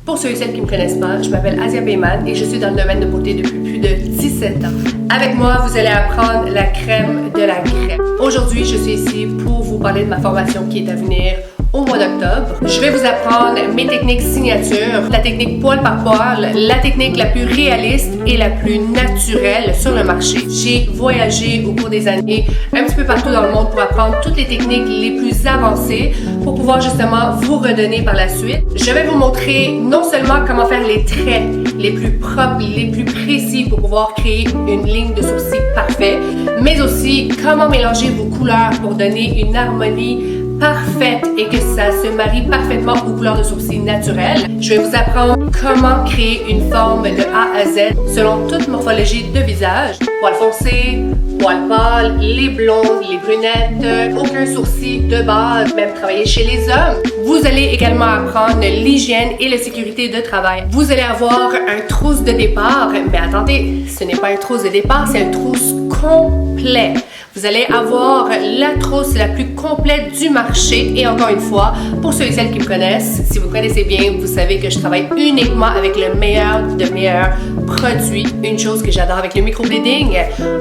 Pour ceux et celles qui ne me connaissent pas, je m'appelle Asia Peyman et je suis dans le domaine de beauté depuis plus de 17 ans. Avec moi, vous allez apprendre la crème de la crème. Aujourd'hui, je suis ici pour vous parler de ma formation qui est à venir au mois d'octobre. Je vais vous apprendre mes techniques signatures, la technique poil par poil, la technique la plus réaliste et la plus naturelle sur le marché. J'ai voyagé au cours des années un petit peu partout dans le monde pour apprendre toutes les techniques les plus avancées pour pouvoir justement vous redonner par la suite. Je vais vous montrer non seulement comment faire les traits les plus propres, les plus précis pour pouvoir créer une ligne de sourcils parfaite, mais aussi comment mélanger vos couleurs pour donner une harmonie parfaite et que ça se marie parfaitement aux couleurs de sourcils naturelles. Je vais vous apprendre comment créer une forme de A à Z selon toute morphologie de visage. Poils foncés, poils pâles, les blondes, les brunettes, aucun sourcil de base, même travailler chez les hommes. Vous allez également apprendre l'hygiène et la sécurité de travail. Vous allez avoir un trousse de départ, mais attendez, ce n'est pas un trousse de départ, c'est un trousse complet. Vous allez avoir la trousse la plus complète du marché et encore une fois, pour ceux et celles qui me connaissent, si vous me connaissez bien, vous savez que je travaille uniquement avec le meilleur de meilleurs produits. Une chose que j'adore avec le microblading,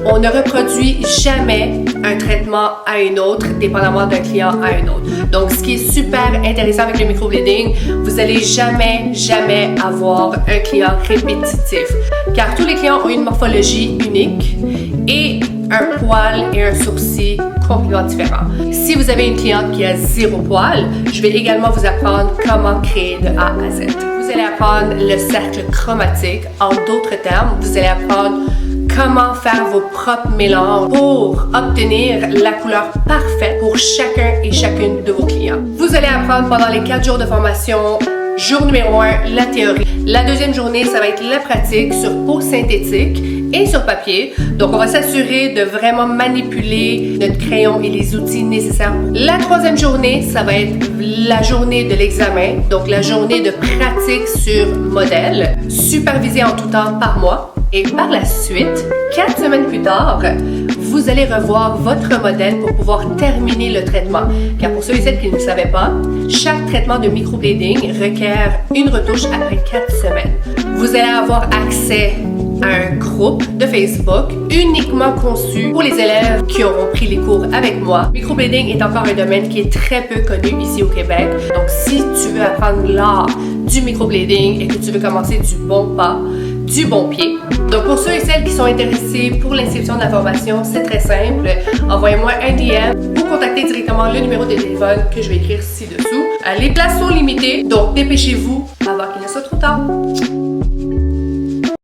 on ne reproduit jamais un traitement à un autre, dépendamment d'un client à un autre. Donc, ce qui est super intéressant avec le microblading, vous allez jamais avoir un client répétitif, car tous les clients ont une morphologie unique et un poil et un sourcil complètement différents. Si vous avez une cliente qui a 0 poil, je vais également vous apprendre comment créer de A à Z. Vous allez apprendre le cercle chromatique. En d'autres termes, vous allez apprendre comment faire vos propres mélanges pour obtenir la couleur parfaite pour chacun et chacune de vos clients. Vous allez apprendre pendant les 4 jours de formation. Jour numéro 1, la théorie. La deuxième journée, ça va être la pratique sur peau synthétique et sur papier. Donc, on va s'assurer de vraiment manipuler notre crayon et les outils nécessaires. La troisième journée, ça va être la journée de l'examen. Donc, la journée de pratique sur modèle, supervisée en tout temps par moi. Et par la suite, 4 semaines plus tard, vous allez revoir votre modèle pour pouvoir terminer le traitement. Car pour ceux et celles qui ne le savaient pas, chaque traitement de microblading requiert une retouche après 4 semaines. Vous allez avoir accès à un groupe de Facebook uniquement conçu pour les élèves qui auront pris les cours avec moi. Microblading est encore un domaine qui est très peu connu ici au Québec. Donc, si tu veux apprendre l'art du microblading et que tu veux commencer du bon pas, du bon pied. Donc, pour ceux et celles qui sont intéressés pour l'inscription de la formation, c'est très simple. Envoyez-moi un DM ou contactez directement le numéro de téléphone que je vais écrire ci-dessous. Les places sont limitées, donc dépêchez-vous avant qu'il ne soit trop tard.